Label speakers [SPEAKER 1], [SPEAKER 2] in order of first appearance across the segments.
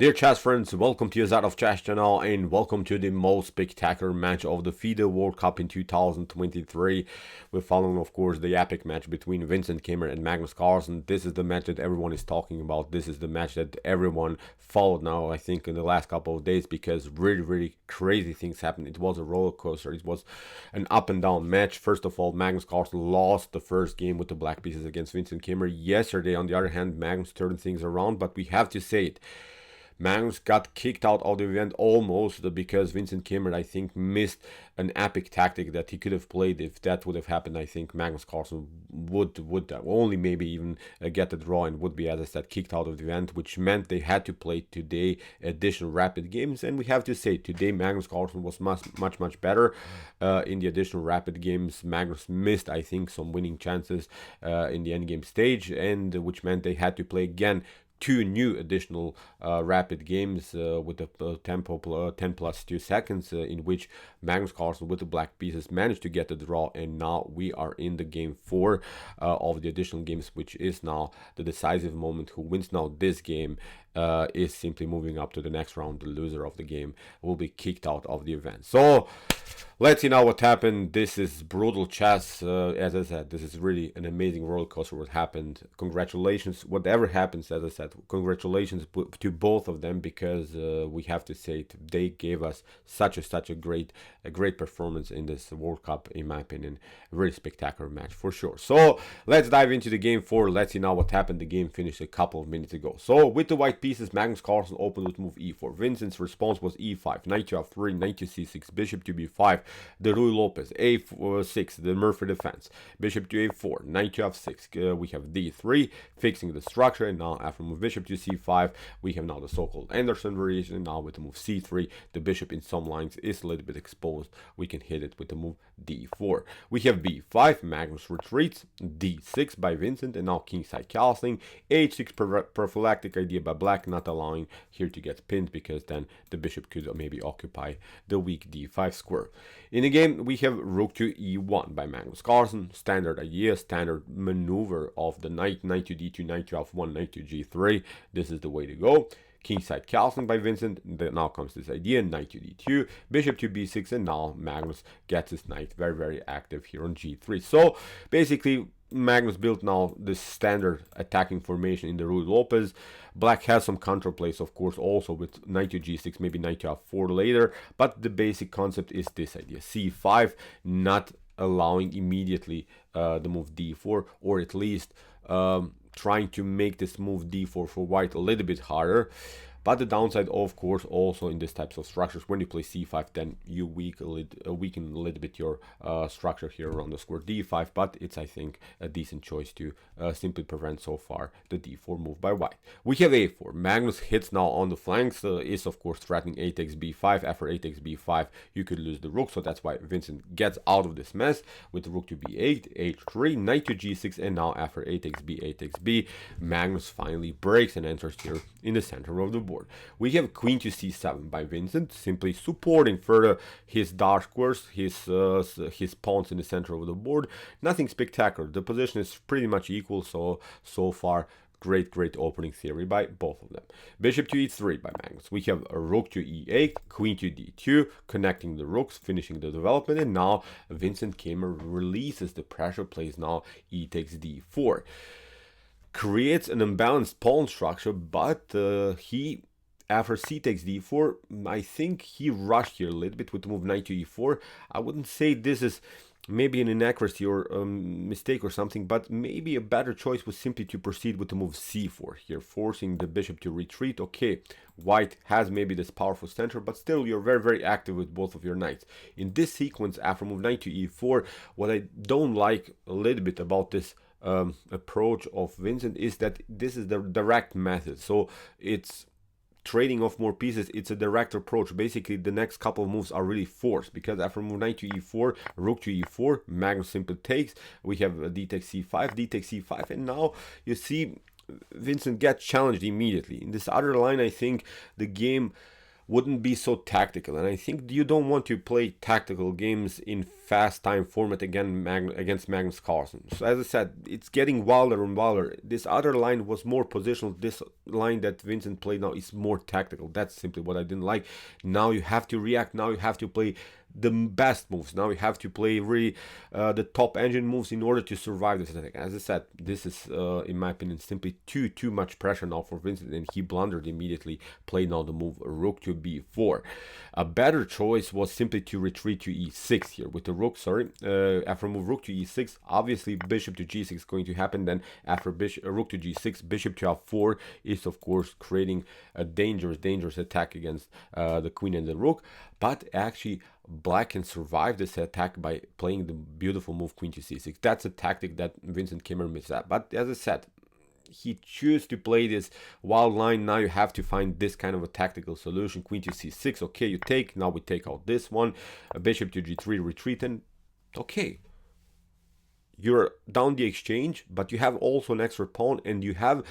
[SPEAKER 1] Dear chess friends, welcome to your Out of Chess channel and welcome to the most spectacular match of the FIDE World Cup in 2023. We're following, of course, the epic match between Vincent Keymer and Magnus Carlsen. This is the match that everyone is talking about. This is the match that everyone followed now, I think, in the last couple of days because really crazy things happened. It was a roller coaster. It was an up and down match. First of all, Magnus Carlsen lost the first game with the black pieces against Vincent Keymer. Yesterday, on the other hand, Magnus turned things around, but we have to say it. Magnus got kicked out of the event almost because Vincent Keymer, I think, missed an epic tactic that he could have played. If that would have happened, I think Magnus Carlsen would only maybe even get the draw and would be, as I said, kicked out of the event, which meant they had to play today additional rapid games. And we have to say, today Magnus Carlsen was much better in the additional rapid games. Magnus missed, I think, some winning chances in the endgame stage, and which meant they had to play again two new additional rapid games with a tempo 10 plus 2 seconds in which Magnus Carlsen with the black pieces managed to get the draw, and now we are in the game 4 of the additional games, which is now the decisive moment. Who wins now this game is simply moving up to the next round. The loser of the game will be kicked out of the event. So let's see now what happened. This is brutal chess. As I said, this is really an amazing roller coaster what happened. Congratulations, whatever happens, as I said, congratulations to both of them, because we have to say it, they gave us such a great performance in this World Cup, in my opinion. A really spectacular match for sure. So let's dive into the game 4. Let's see now what happened. The game finished a couple of minutes ago. So with the white pieces, Magnus Carlsen opened with move e4. Vincent's response was e5, knight to f3, knight to c6, bishop to b5, the Ruy Lopez, a6, the Morphy Defense, bishop to a4, knight to f6. We have d3, fixing the structure, and now after move bishop to c5, we have now the so-called Anderssen Variation. Now with the move c3, the bishop in some lines is a little bit exposed. We can hit it with the move d4. We have b5, Magnus retreats, d6 by Vincent, and now kingside castling, h6 prophylactic idea by black, not allowing here to get pinned because then the bishop could maybe occupy the weak d5 square. In the game, we have rook to e1 by Magnus Carlsen, standard idea, standard maneuver of the knight to d2, knight to f1, knight to g3. This is the way to go. Kingside castling by Vincent. Now comes this idea, knight to d2, bishop to b6, and now Magnus gets his knight very active here on g3. So basically, Magnus built now this standard attacking formation in the Ruy Lopez. Black has some counterplays, of course, also with knight to g6, maybe knight to f4 later, but the basic concept is this idea, c5, not allowing immediately the move d4, or at least trying to make this move d4 for white a little bit harder. But the downside, of course, also in these types of structures, when you play c5, then you weaken a little bit your structure here around the square d5. But it's, I think, a decent choice to simply prevent so far the d4 move by white. We have a4. Magnus hits now on the flanks, is of course threatening 8 takes b5. After 8 takes b5, you could lose the rook, so that's why Vincent gets out of this mess with the rook to b8, h3, knight to g6, and now after 8 takes b, 8 takes b, Magnus finally breaks and enters here in the center of the board. We have queen to c7 by Vincent, simply supporting further his dark squares, his pawns in the center of the board. Nothing spectacular. The position is pretty much equal, so far great opening theory by both of them. Bishop to e3 by Magnus. We have a rook to e8, queen to d2, connecting the rooks, finishing the development, and now Vincent Keymer releases the pressure, plays now e takes d4. Creates an imbalanced pawn structure, but he, after c takes d4, I think he rushed here a little bit with the move knight to e4. I wouldn't say this is maybe an inaccuracy or mistake or something, but maybe a better choice was simply to proceed with the move c4 here, forcing the bishop to retreat. Okay, white has maybe this powerful center, but still you're very active with both of your knights. In this sequence, after move knight to e4, what I don't like a little bit about this approach of Vincent is that this is the direct method, so it's trading off more pieces. It's a direct approach. Basically, the next couple of moves are really forced, because after move knight to e4, rook to e4, Magnus simply takes. We have d takes c5, d takes c5, and now you see Vincent gets challenged immediately. In this other line, I think the game wouldn't be so tactical, and I think you don't want to play tactical games in fast time format against Magnus Carlsen. So as I said, it's getting wilder and wilder. This other line was more positional. This line that Vincent played now is more tactical. That's simply what I didn't like. Now you have to react. Now you have to play the best moves. Now you have to play really the top engine moves in order to survive this attack. As I said, this is in my opinion simply too much pressure now for Vincent, and he blundered immediately, played now the move rook to b4. A better choice was simply to retreat to e6 here with the rook. After move rook to e6, obviously bishop to g6 is going to happen. Then after rook to g6, bishop to f4 is of course creating a dangerous attack against the queen and the rook. But actually, black can survive this attack by playing the beautiful move queen to c6. That's a tactic that Vincent Keymer missed at. But as I said, he chose to play this wild line. Now you have to find this kind of a tactical solution. Queen to c6. Okay, you take. Now we take out this one. Bishop to g3, retreat, and okay. You're down the exchange, but you have also an extra pawn, and you have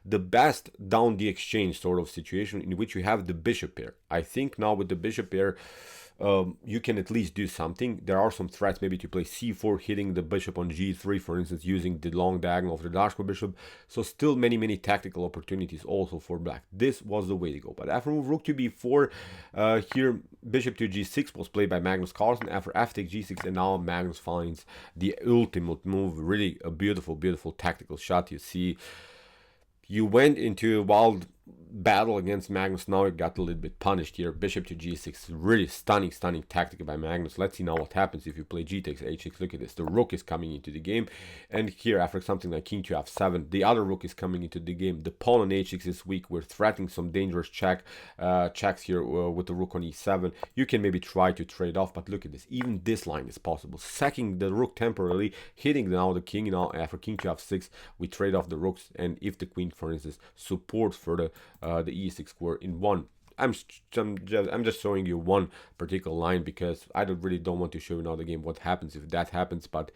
[SPEAKER 1] the best down the exchange sort of situation in which you have the bishop pair. I think now with the bishop pair, you can at least do something. There are some threats maybe to play c4, hitting the bishop on g3, for instance, using the long diagonal of the dark square bishop. So still many tactical opportunities also for black. This was the way to go. But after move rook to b4, here bishop to g6 was played by Magnus Carlsen. After f takes g6, and now Magnus finds the ultimate move. Really a beautiful tactical shot. You see, you went into a wild battle against Magnus. Now it got a little bit punished here. Bishop to g6, really stunning tactic by Magnus. Let's see now what happens if you play g takes h6. Look at this, the rook is coming into the game, and here after something like king to f7, the other rook is coming into the game. The pawn on h6 is weak. We're threatening some dangerous checks here with the rook on e7. You can maybe try to trade off, but look at this, even this line is possible, sacking the rook temporarily, hitting now the king. Now after king to f6, we trade off the rooks, and if the queen, for instance, supports for the e6 square in one. I'm just showing you one particular line because I really don't want to show you now the game what happens if that happens. But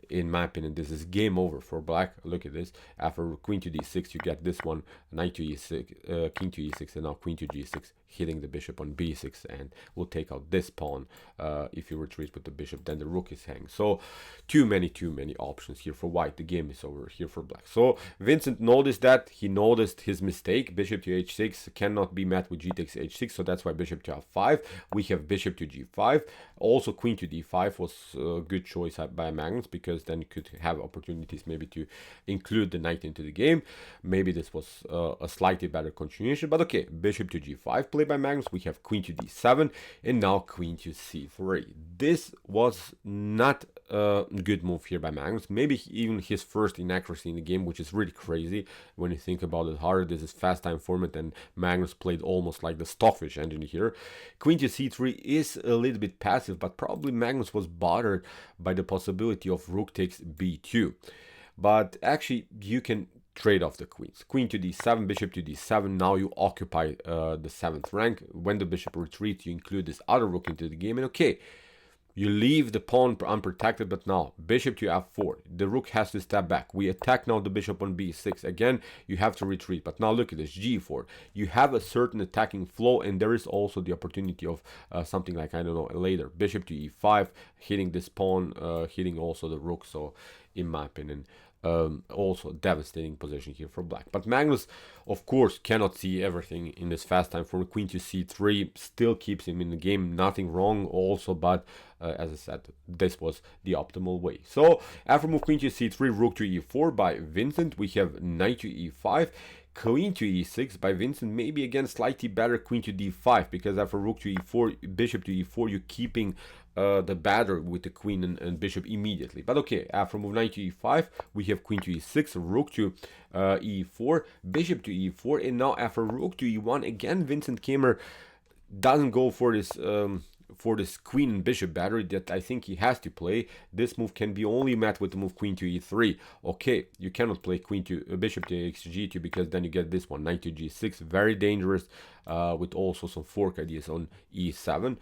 [SPEAKER 1] in my opinion, this is game over for black. Look at this. After queen to d6, you get this one, knight to e6, king to e6, and now queen to g6, hitting the bishop on b6, and we'll take out this pawn. If you retreat with the bishop, then the rook is hanging. So too many options here for white. The game is over here for black. So Vincent noticed that. He noticed his mistake. Bishop to h6 cannot be met with g takes h6, so that's why bishop to f5. We have bishop to g5. Also queen to d5 was a good choice by Magnus, because then you could have opportunities maybe to include the knight into the game. Maybe this was a slightly better continuation, but okay. Bishop to g5 played by Magnus. We have queen to d7, and now queen to c3. This was not a good move here by Magnus. Maybe even his first inaccuracy in the game, which is really crazy when you think about it harder. This is fast time format, and Magnus played almost like the stockfish engine here. Queen to c3 is a little bit passive, but probably Magnus was bothered by the possibility of rook takes b2. But actually, you can trade off the queens. Queen to d7, bishop to d7. Now you occupy the 7th rank. When the bishop retreats, you include this other rook into the game, and okay, you leave the pawn unprotected. But now bishop to f4, the rook has to step back. We attack now the bishop on b6. Again, you have to retreat. But now look at this, g4. You have a certain attacking flow, and there is also the opportunity of something like, I don't know, later bishop to e5, hitting this pawn, hitting also the rook. So in my opinion, also devastating position here for black. But Magnus, of course, cannot see everything in this fast time form. Queen to c3 still keeps him in the game. Nothing wrong also, but as I said, this was the optimal way. So after move queen to c3, rook to e4 by Vincent, we have knight to e5, queen to e6 by Vincent. Maybe again slightly better queen to d5, because after rook to e4, bishop to e4, you're keeping the batter with the queen and bishop immediately. But okay, after move knight to e5, we have queen to e6, rook to e4, bishop to e4, and now after rook to e1, again Vincent Keymer doesn't go for this queen and bishop battery that I think he has to play. This move can be only met with the move queen to e3. Okay, you cannot play queen to bishop to xg2, because then you get this one, knight to g6, very dangerous, with also some fork ideas on e7.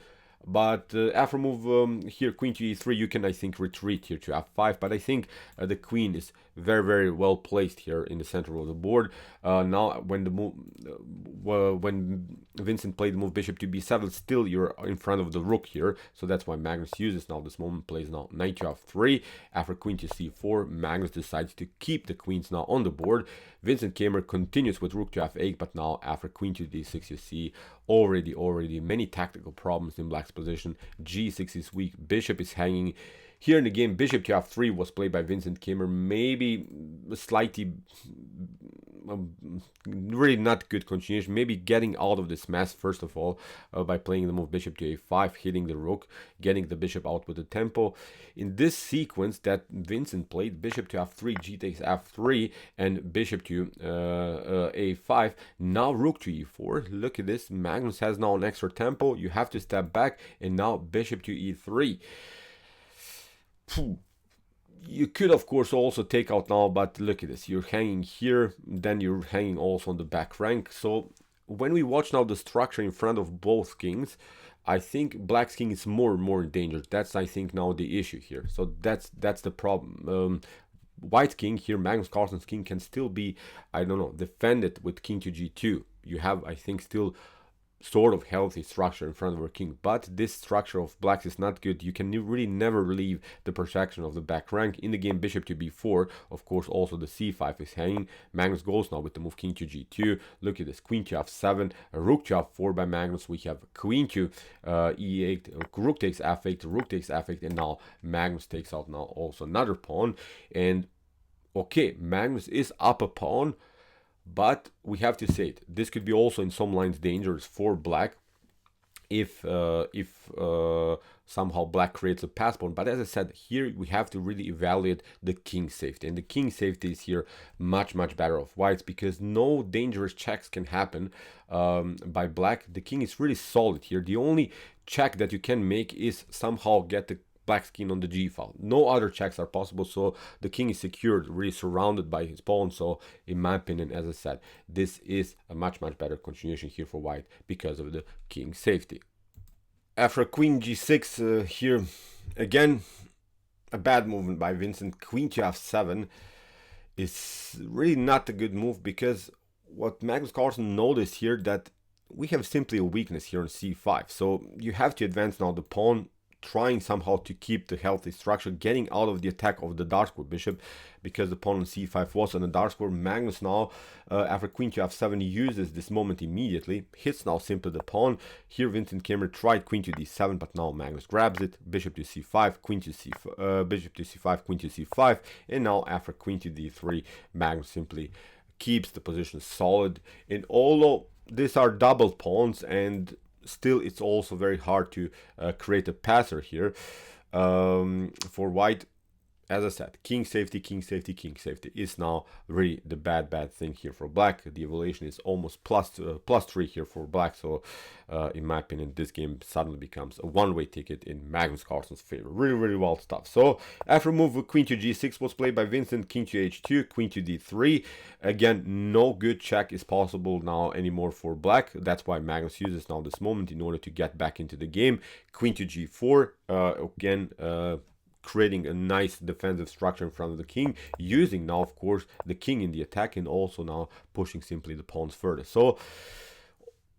[SPEAKER 1] But after move here queen to e3, you can, I think, retreat here to f5. But I think the queen is very, very well placed here in the center of the board. Now when the move, when Vincent played the move bishop to b7, still you're in front of the rook here, so that's why Magnus uses now this moment, plays now knight to f3. After queen to c4, Magnus decides to keep the queens now on the board. Vincent Keymer continues with rook to f8, but now after queen to d6, you see already many tactical problems in black's position. g6 is weak, bishop is hanging. Here in the game, bishop to f3 was played by Vincent Keymer, maybe slightly really not good continuation, maybe getting out of this mess first of all by playing the move bishop to a5, hitting the rook, getting the bishop out with the tempo. In this sequence that Vincent played, bishop to f3, g takes f3, and bishop to a5, now rook to e4. Look at this, Magnus has now an extra tempo, you have to step back, and now bishop to e3. You could of course also take out now, but look at this, you're hanging here, then you're hanging also on the back rank. So when we watch now the structure in front of both kings, I think black's king is more and more in danger. That's, I think, now the issue here. So that's the problem. White's king here, Magnus Carlsen's king, can still be, I don't know, defended with king to g2. You have, I think, still sort of healthy structure in front of our king, but this structure of blacks is not good. You can really never leave the protection of the back rank. In the game, bishop to b4, of course also the c5 is hanging. Magnus goes now with the move king to g2. Look at this, queen to f7, a rook to f4 by Magnus. We have queen to e8, rook takes f8, rook takes f8, and now Magnus takes out now also another pawn. And okay, Magnus is up a pawn, but we have to say it, this could be also in some lines dangerous for black if somehow black creates a pass pawn. But as I said, here we have to really evaluate the king safety, and the king safety is here much better of whites, because no dangerous checks can happen by black. The king is really solid here. The only check that you can make is somehow get the black's king on the g file. No other checks are possible, so the king is secured, really surrounded by his pawn. So in my opinion, as I said, this is a much better continuation here for white because of the king safety. After queen g6, here again a bad movement by Vincent. Queen to f7 is really not a good move, because what Magnus Carlsen noticed here, that we have simply a weakness here on c5, so you have to advance now the pawn, trying somehow to keep the healthy structure, getting out of the attack of the dark square bishop, because the pawn on c5 was on the dark square. Magnus now, after queen to f7, uses this moment immediately, hits now simply the pawn. Here Vincent Keymer tried queen to d7, but now Magnus grabs it, bishop to c5, queen to c5, bishop to c5, queen to c5, and now after queen to d3, Magnus simply keeps the position solid. And although these are double pawns, and still it's also very hard to create a passer here for white. As I said, king safety is now really the bad thing here for black. The evaluation is almost plus 3 here for black. So in my opinion, this game suddenly becomes a one-way ticket in Magnus Carlsen's favor. Really wild stuff. So after move with queen to g6 was played by Vincent, king to h2, queen to d3. Again, no good check is possible now anymore for black. That's why Magnus uses now this moment in order to get back into the game. Queen to g4, again, creating a nice defensive structure in front of the king, using now of course the king in the attack, and also now pushing simply the pawns further. So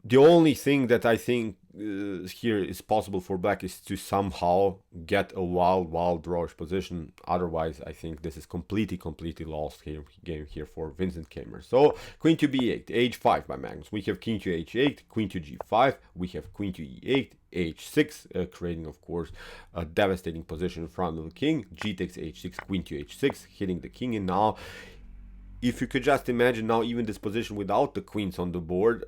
[SPEAKER 1] the only thing that I think here is possible for black is to somehow get a wild drawish position. Otherwise, I think this is completely lost game here for Vincent Keymer. So queen to b8, h5 by Magnus. We have king to h8, queen to g5. We have queen to e8, h6, creating of course a devastating position in front of the king. G takes h6, queen to h6, hitting the king. And now, if you could just imagine now even this position without the queens on the board,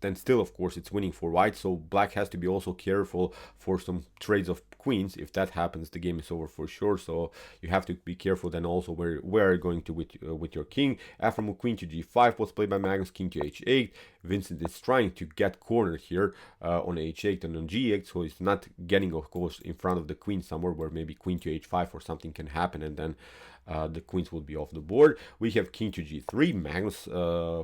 [SPEAKER 1] then still of course it's winning for white. So black has to be also careful for some trades of queens. If that happens, the game is over for sure. So you have to be careful then also where are you going to with your king. After move queen to g5 was played by Magnus, king to h8. Vincent is trying to get cornered here on h8 and on g8, so he's not getting of course in front of the queen somewhere where maybe queen to h5 or something can happen, and then the queens will be off the board. We have king to g3. Magnus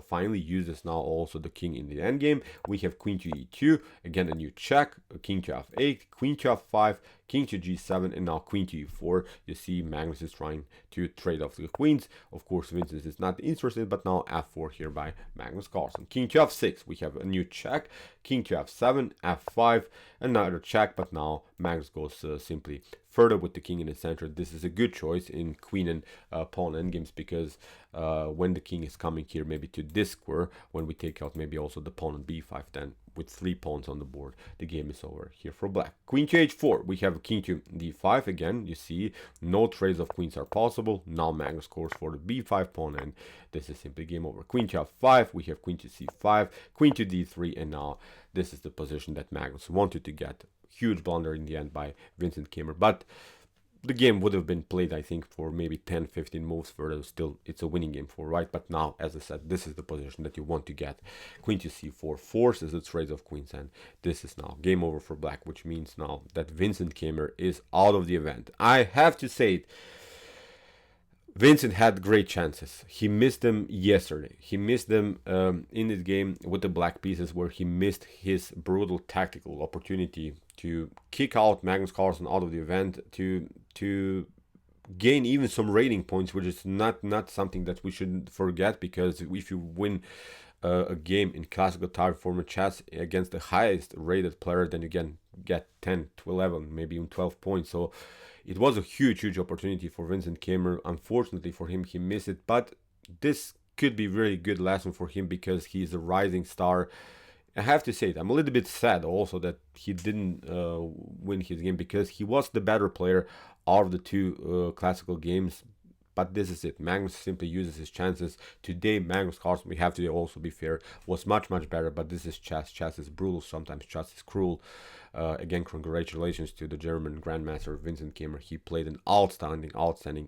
[SPEAKER 1] finally uses now also the king in the endgame. We have queen to e2, again a new check, king to f8, queen to f5, king to g7, and now queen to e4. You see Magnus is trying to trade off the queens. Of course, Vincent is not interested, but now f4 here by Magnus Carlsen. King to f6, we have a new check, king to f7, f5, another check, but now Magnus goes simply further with the king in the center. This is a good choice in queen and pawn endgames, because when the king is coming here maybe to this square, when we take out maybe also the pawn on b5, then with 3 pawns on the board, the game is over here for black. Queen to h4, we have king to d5. Again, you see no trades of queens are possible. Now Magnus scores for the b5 pawn, and this is simply game over. Queen to f5, we have queen to c5, queen to d3, and now this is the position that Magnus wanted to get. Huge blunder in the end by Vincent Keymer, but the game would have been played, I think, for maybe 10-15 moves further. Still, it's a winning game for white. But now, as I said, this is the position that you want to get. Queen to c4 forces the trades of queens, and this is now game over for black, which means now that Vincent Keymer is out of the event. I have to say it. Vincent had great chances. He missed them yesterday. He missed them in this game with the black pieces, where he missed his brutal tactical opportunity to kick out Magnus Carlsen out of the event, to gain even some rating points, which is not something that we should forget, because if you win a game in classical tire format chess against the highest rated player, then you can get 10 to 11, maybe even 12 points. So it was a huge opportunity for Vincent Keymer. Unfortunately for him, he missed it, but this could be really good lesson for him, because he's a rising star. I have to say it, I'm a little bit sad also that he didn't win his game, because he was the better player out of the two classical games. But this is it. Magnus simply uses his chances. Today, Magnus Carlsen, we have to also be fair, was much better. But this is chess. Chess is brutal. Sometimes chess is cruel. Again, congratulations to the German Grandmaster Vincent Keymer. He played an outstanding,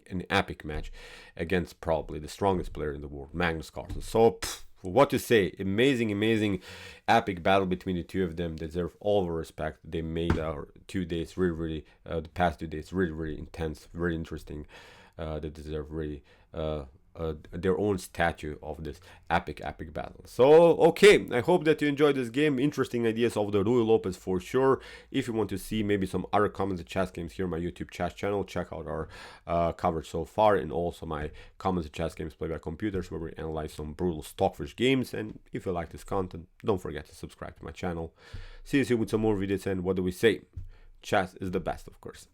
[SPEAKER 1] an epic match against probably the strongest player in the world, Magnus Carlsen. So, what to say? Amazing, epic battle between the two of them. They deserve all the respect. They made our 2 days really, the past 2 days really intense, very interesting. They deserve really their own statue of this epic battle. So, okay, I hope that you enjoyed this game. Interesting ideas of the Ruy Lopez for sure. If you want to see maybe some other comments and chess games here on my YouTube chess channel, check out our coverage so far, and also my comments and chess games played by computers, where we analyze some brutal stockfish games. And if you like this content, don't forget to subscribe to my channel. See you soon with some more videos, and what do we say? Chess is the best, of course.